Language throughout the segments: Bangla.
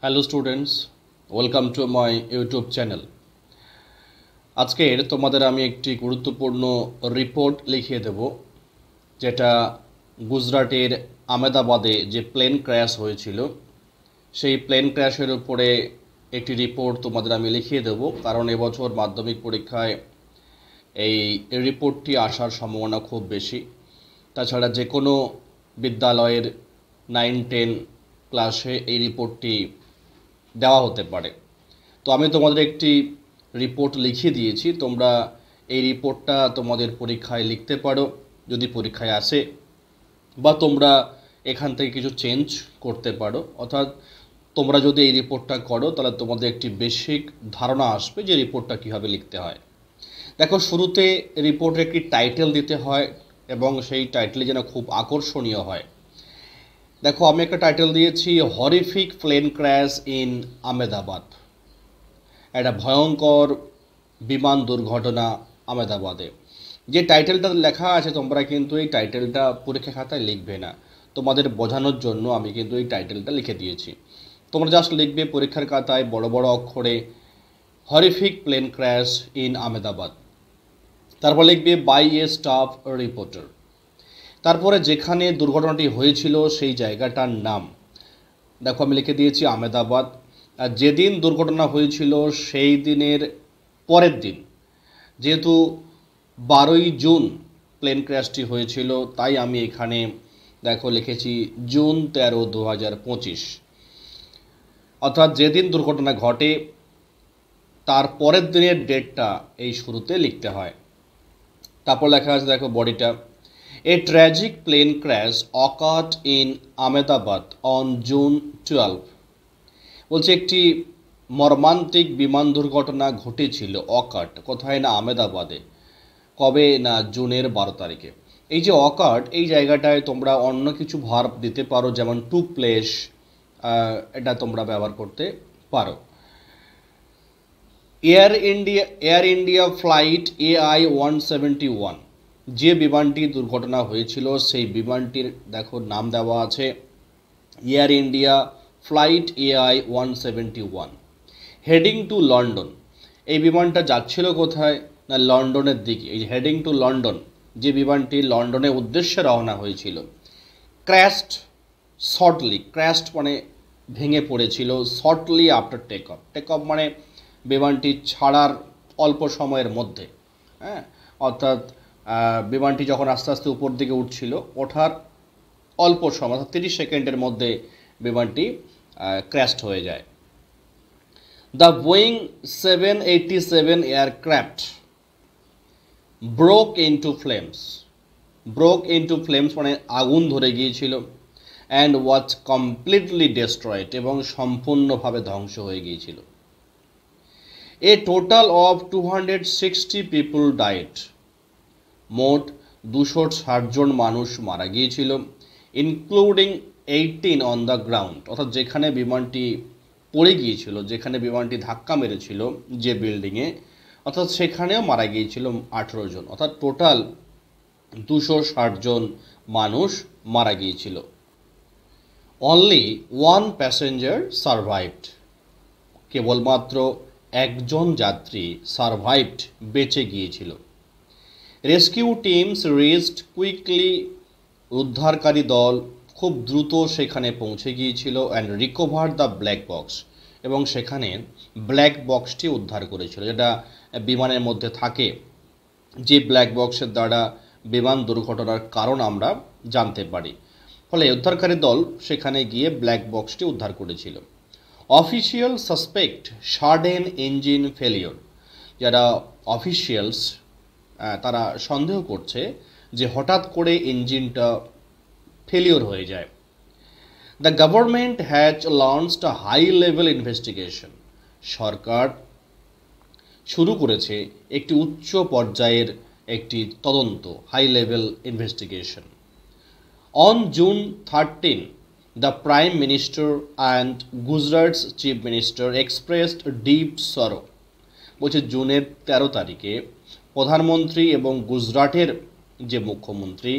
Hello students, welcome to my YouTube channel. আজকের তোমাদের আমি একটি গুরুত্বপূর্ণ রিপোর্ট লিখিয়ে দেব, যেটা গুজরাটের আহমেদাবাদে যে প্লেন ক্র্যাশ হয়েছিল সেই প্লেন ক্র্যাশের উপরে একটি রিপোর্ট তোমাদের আমি লিখিয়ে দেব। কারণ এবছর মাধ্যমিক পরীক্ষায় এই রিপোর্টটি আসার সম্ভাবনা খুব বেশি। তাছাড়া যে কোনো বিদ্যালয়ের 9-10 ক্লাসে এই রিপোর্টটি দেওয়া হতে পারে। তো আমি তোমাদের একটি রিপোর্ট লিখিয়ে দিয়েছি, তোমরা এই রিপোর্টটা তোমাদের পরীক্ষায় লিখতে পারো যদি পরীক্ষায় আসে, বা তোমরা এখান থেকে কিছু চেঞ্জ করতে পারো। অর্থাৎ তোমরা যদি এই রিপোর্টটা করো তাহলে তোমাদের একটি বেসিক ধারণা আসবে যে রিপোর্টটা কীভাবে লিখতে হয়। দেখো, শুরুতে রিপোর্টের একটি টাইটেল দিতে হয় এবং সেই টাইটেলে যেন খুব আকর্ষণীয় হয়। দেখো, আমি একটা টাইটেল দিয়েছি, horrific plane crash in Ahmedabad. একটা ভয়ঙ্কর বিমান দুর্ঘটনা আহমেদাবাদে। যে টাইটেলটা লেখা আছে তোমরা কিন্তু এই টাইটেলটা পরীক্ষা খাতায় লিখবে না, তোমাদের বোঝানোর জন্য আমি কিন্তু এই টাইটেলটা লিখে দিয়েছি। তোমরা জাস্ট লিখবে পরীক্ষার খাতায় বড় বড় অক্ষরে horrific plane crash in Ahmedabad, তারপর লিখবে বাই এ স্টাফ রিপোর্টার। তারপরে যেখানে দুর্ঘটনাটি হয়েছিল সেই জায়গাটার নাম দেখো আমি লিখে দিয়েছি আহমেদাবাদ। আর যেদিন দুর্ঘটনা হয়েছিল সেই দিনের পরের দিন, যেহেতু 12ই জুন প্লেন ক্র্যাশটি হয়েছিল, তাই আমি এখানে দেখো লিখেছি জুন 13, 2025। অর্থাৎ যেদিন দুর্ঘটনা ঘটে তার পরের দিনের ডেটটা এই শুরুতে লিখতে হয়। তারপর লেখা আছে দেখো বডিটা, A tragic plane crash occurred in Ahmedabad on June 12। বলছে একটি মর্মান্তিক বিমান দুর্ঘটনা ঘটেছিল, অকার্ড কোথায় না আহমেদাবাদে। কবে না জুনের 12 তারিখে। এই যে অকার্ড, এই জায়গাটায় তোমরা অন্য কিছু ভার্ব দিতে পারো, যেমন টু প্লেস, এটা তোমরা ব্যবহার করতে পারো। এয়ার ইন্ডিয়া ফ্লাইট AI-171, যে বিমানটি দুর্ঘটনা হয়েছিল সেই বিমানটির দেখো নাম দেওয়া আছে air India flight AI-171, heading to London. এই বিমানটা যাচ্ছিল কোথায় না লন্ডনের দিকে। এই হেডিং টু লন্ডন, যে বিমানটি লন্ডনের উদ্দেশ্যে রওনা হয়েছিল। ক্র্যাশড শর্টলি, ক্র্যাশড মানে ভেঙে পড়েছিল, shortly after take off. Take off মানে বিমানটি ছাড়ার অল্প সময়ের মধ্যে, হ্যাঁ, অর্থাৎ বিমানটি যখন আস্তে আস্তে উপর দিকে উঠছিল, ওঠার অল্প সময় অর্থাৎ 30 সেকেন্ডের মধ্যে বিমানটি ক্র্যাশড হয়ে যায়। The Boeing 787 aircraft broke into flames. Broke into flames মানে আগুন ধরে গিয়েছিল। অ্যান্ড ওয়াজ কমপ্লিটলি ডেস্ট্রয়েড, এবং সম্পূর্ণভাবে ধ্বংস হয়ে গিয়েছিল। এ টোটাল অফ 260 পিপল ডাইড। মোট 260 জন মানুষ মারা গিয়েছিল, ইনক্লুডিং 18 অন দ্য গ্রাউন্ড। অর্থাৎ যেখানে বিমানটি পড়ে গিয়েছিল, যেখানে বিমানটি ধাক্কা মেরেছিল যে বিল্ডিংয়ে, অর্থাৎ সেখানেও মারা গিয়েছিল 18 জন। অর্থাৎ টোটাল 260 জন মানুষ মারা গিয়েছিল। Only one passenger survived. কেবলমাত্র একজন যাত্রী সারভাইভড, বেঁচে গিয়েছিল। Rescue teams reached quickly. উদ্ধারকারী দল খুব দ্রুত সেখানে পৌঁছে গিয়েছিল। And recover the black box, এবং সেখানে ব্ল্যাক বক্সটি উদ্ধার করেছিল, যেটা বিমানের মধ্যে থাকে, যে ব্ল্যাক বক্সের দ্বারা বিমান দুর্ঘটনার কারণ আমরা জানতে পারি। ফলে উদ্ধারকারী দল সেখানে গিয়ে ব্ল্যাক বক্সটি উদ্ধার করেছিল। Official suspect sudden engine failure. যারা অফিসিয়ালস তারা সন্দেহ করছে যে হঠাৎ করে ইঞ্জিনটা ফেলিওর হয়ে যায়। The government has launched a high level investigation. সরকার শুরু করেছে একটি উচ্চ পর্যায়ের একটি তদন্ত, high level investigation. On June 13, the Prime Minister and Gujarat's Chief Minister expressed deep sorrow। বলছে জুনের 13 তারিখে প্রধানমন্ত্রী এবং গুজরাটের যে মুখ্যমন্ত্রী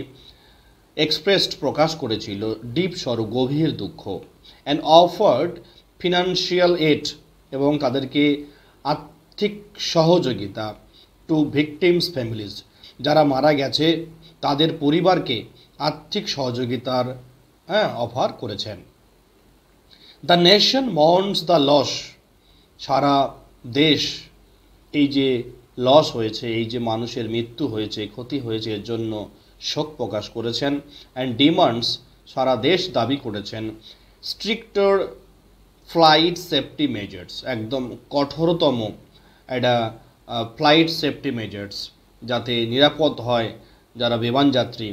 প্রকাশ করেছিল ডিপ সরো, গভীর দুঃখ। অ্যান্ড অফার্ড ফিনান্সিয়াল এড এবং তাদেরকে আর্থিক সহযোগিতা টু ভিকটিমস ফ্যামিলিজ, যারা মারা গেছে তাদের পরিবারকে আর্থিক সহযোগিতার অফার করেছেন। দ্য নেশন মর্নস দ্য লস, সারা দেশ এই যে লস হয়েছে, এই যে মানুষের মৃত্যু হয়েছে, ক্ষতি হয়েছে, এর জন্য শোক প্রকাশ করেছেন। অ্যান্ড ডিমান্ডস, সারা দেশ দাবি করেছেন স্ট্রিক্টার ফ্লাইট সেফটি মেজার্স, একদম কঠোরতম একটা ফ্লাইট সেফটি মেজার্স, যাতে নিরাপদ হয় যারা বিমান যাত্রী,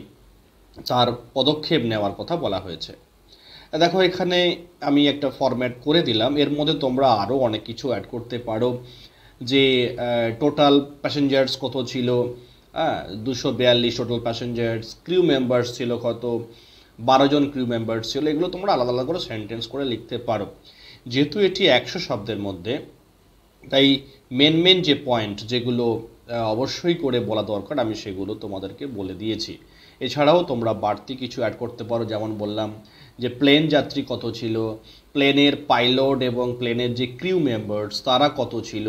তার পদক্ষেপ নেওয়ার কথা বলা হয়েছে। দেখো এখানে আমি একটা ফরম্যাট করে দিলাম, এর মধ্যে তোমরা আরও অনেক কিছু অ্যাড করতে পারো, যে টোটাল প্যাসেঞ্জার্স কত ছিল, 242 টোটাল প্যাসেঞ্জার্স, ক্রিউ মেম্বার্স ছিল কত, 12 জন ক্রিউ মেম্বার্স ছিল, এগুলো তোমরা আলাদা আলাদা করে সেন্টেন্স করে লিখতে পারো। যেহেতু এটি 100 শব্দের মধ্যে, তাই মেন যে পয়েন্ট যেগুলো অবশ্যই করে বলা দরকার আমি সেগুলো তোমাদেরকে বলে দিয়েছি। এছাড়াও তোমরা বাড়তি কিছু অ্যাড করতে পারো, যেমন বললাম যে প্লেন যাত্রী কত ছিল, প্লেনের পাইলট এবং প্লেনের যে ক্রিউ মেম্বার্স তারা কত ছিল,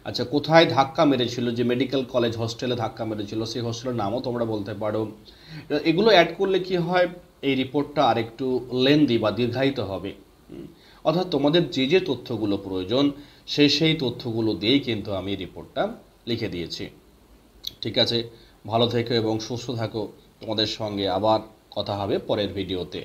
আচ্ছা কোথায় ধাক্কা মেরেছিল, যে মেডিকেল কলেজ হস্টেলে ধাক্কা মেরেছিল সেই হস্টেলের নামও তোমরা বলতে পারো। এগুলো অ্যাড করলে কি হয়, এই রিপোর্টটা আরেকটু লেন্দি বা দীর্ঘায়িত হবে। অর্থাৎ তোমাদের যে তথ্যগুলো প্রয়োজন সেই তথ্যগুলো দিয়েই কিন্তু আমি রিপোর্টটা লিখে দিয়েছি। ঠিক আছে, ভালো থেকো এবং সুস্থ থাকো। তোমাদের সঙ্গে আবার কথা হবে পরের ভিডিওতে।